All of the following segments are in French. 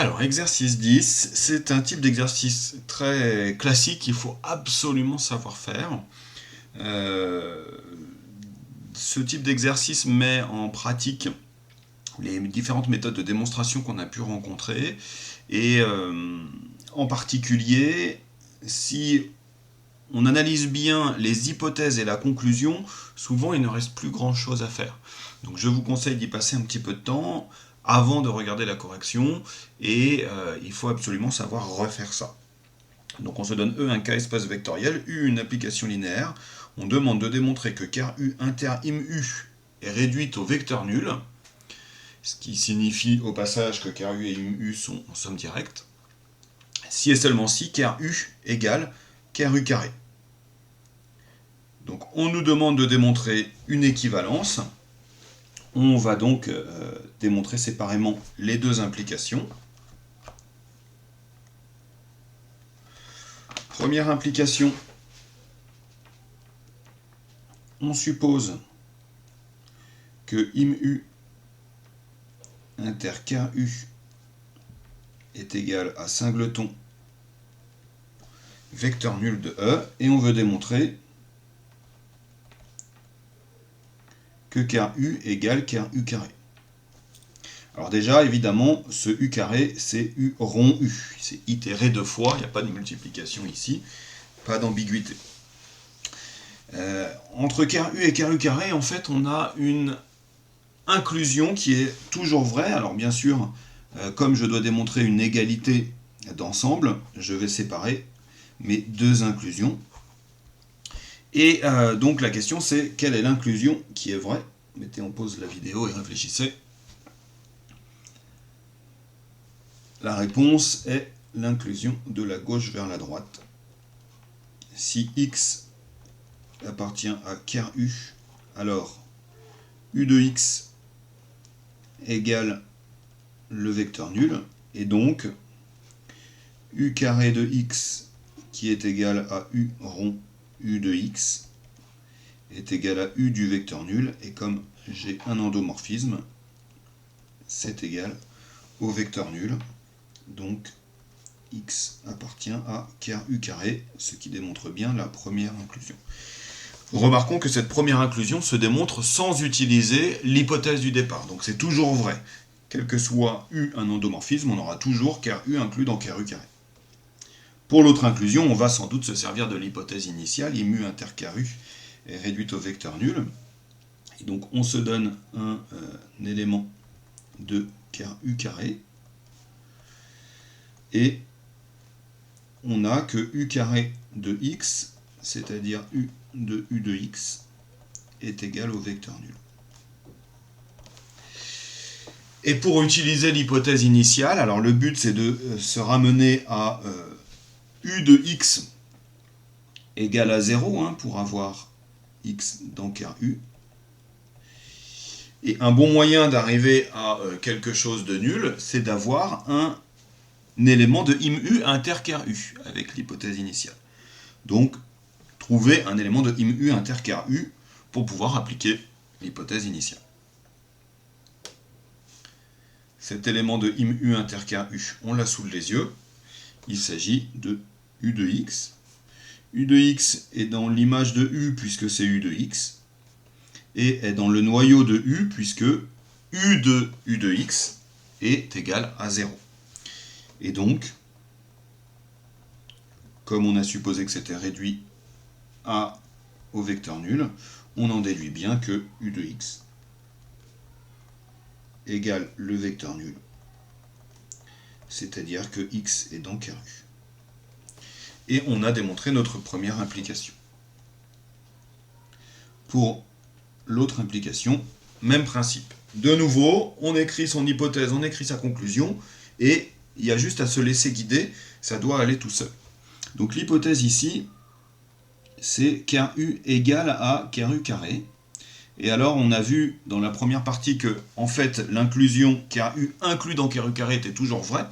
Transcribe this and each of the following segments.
Alors, exercice 10, c'est un type d'exercice très classique qu'il faut absolument savoir faire. Euh, Ce type d'exercice met en pratique les différentes méthodes de démonstration qu'on a pu rencontrer. Et en particulier, si on analyse bien les hypothèses et la conclusion, souvent il ne reste plus grand chose à faire. Donc je vous conseille d'y passer un petit peu de temps avant de regarder la correction, et il faut absolument savoir refaire ça. Donc on se donne E un K espace vectoriel, U une application linéaire, on demande de démontrer que car U inter im U est réduite au vecteur nul, ce qui signifie au passage que car U et im U sont en somme directe, si et seulement si car U égale car U carré. Donc on nous demande de démontrer une équivalence. On va donc démontrer séparément les deux implications. Première implication, on suppose que im U inter car U est égal à singleton vecteur nul de E, et on veut démontrer que car U égale car U carré. Alors déjà, évidemment, ce U carré, c'est U rond U. C'est itéré deux fois, il n'y a pas de multiplication ici, pas d'ambiguïté. Entre car U et car U carré, en fait, on a une inclusion qui est toujours vraie. Alors bien sûr, comme je dois démontrer une égalité d'ensemble, je vais séparer mes deux inclusions. Et donc la question c'est, quelle est l'inclusion qui est vraie? Mettez en pause la vidéo et réfléchissez. La réponse est l'inclusion de la gauche vers la droite. Si x appartient à car U, alors U de x égale le vecteur nul, et donc U carré de x qui est égal à U rond U de x est égal à U du vecteur nul, et comme j'ai un endomorphisme, c'est égal au vecteur nul. Donc x appartient à car U carré, ce qui démontre bien la première inclusion. Remarquons que cette première inclusion se démontre sans utiliser l'hypothèse du départ. Donc c'est toujours vrai. Quel que soit U un endomorphisme, on aura toujours car U inclus dans car U carré. Pour l'autre inclusion, on va sans doute se servir de l'hypothèse initiale, im U inter car U est réduite au vecteur nul. Et donc on se donne un élément de car U carré, et on a que U carré de x, c'est-à-dire U de U de x, est égal au vecteur nul. Et pour utiliser l'hypothèse initiale, alors le but c'est de se ramener à U de x égale à 0, pour avoir x dans car U. Et un bon moyen d'arriver à quelque chose de nul, c'est d'avoir un élément de im U inter car U, avec l'hypothèse initiale. Donc, trouver un élément de im U inter car U pour pouvoir appliquer l'hypothèse initiale. Cet élément de im U inter car U, on l'a sous les yeux. Il s'agit de U de x. U de x est dans l'image de U puisque c'est U de x, et est dans le noyau de U puisque U de x est égal à 0. Et donc, comme on a supposé que c'était réduit au vecteur nul, on en déduit bien que U de x égale le vecteur nul, c'est-à-dire que x est dans car U. Et on a démontré notre première implication. Pour l'autre implication, même principe. De nouveau, on écrit son hypothèse, on écrit sa conclusion, et il y a juste à se laisser guider, ça doit aller tout seul. Donc l'hypothèse ici, c'est car U égale à car U carré. Et alors on a vu dans la première partie que en fait l'inclusion car U inclus dans car U carré était toujours vraie.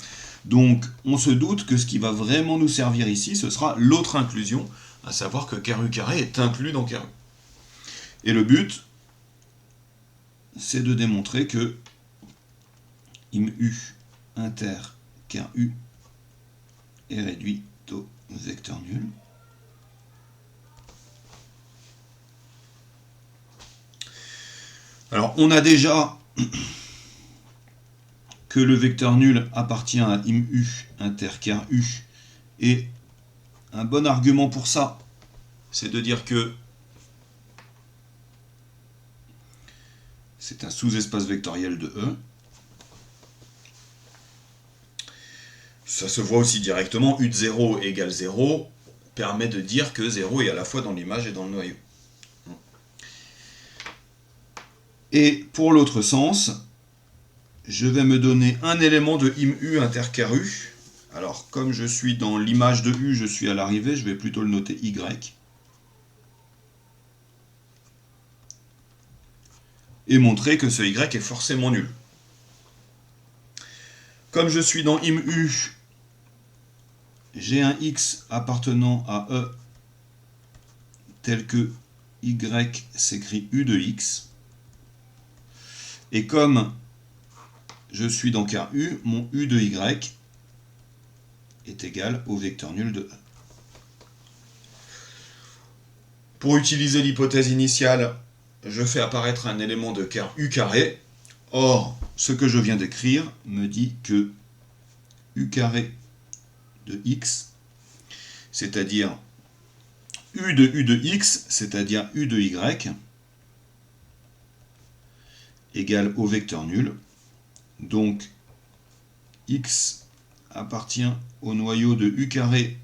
Donc on se doute que ce qui va vraiment nous servir ici, ce sera l'autre inclusion, à savoir que car U carré est inclus dans car U. Et le but, c'est de démontrer que im U inter car U est réduit au vecteur nul. Alors, on a déjà que le vecteur nul appartient à IMU inter car U, et un bon argument pour ça, c'est de dire que c'est un sous-espace vectoriel de E. Ça se voit aussi directement, U de 0 égale 0 permet de dire que 0 est à la fois dans l'image et dans le noyau. Et pour l'autre sens, je vais me donner un élément de IMU inter car U. Alors, comme je suis dans l'image de U, je suis à l'arrivée, je vais plutôt le noter Y. Et montrer que ce Y est forcément nul. Comme je suis dans IMU, j'ai un X appartenant à E tel que Y s'écrit U de X. Et comme je suis dans car U, mon U de Y est égal au vecteur nul de E. Pour utiliser l'hypothèse initiale, je fais apparaître un élément de car U carré. Or, ce que je viens d'écrire me dit que U carré de X, c'est-à-dire U de X, c'est-à-dire U de Y, égale au vecteur nul. Donc, X appartient au noyau de U carré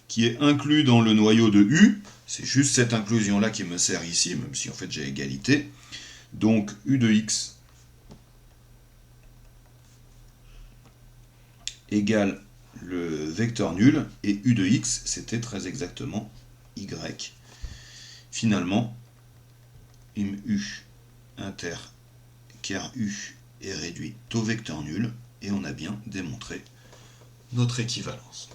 qui est inclus dans le noyau de U. C'est juste cette inclusion-là qui me sert ici, même si en fait j'ai égalité. Donc, U de X égale le vecteur nul, et U de X, c'était très exactement Y. Finalement, IMU inter car U est réduit au vecteur nul, et on a bien démontré notre équivalence.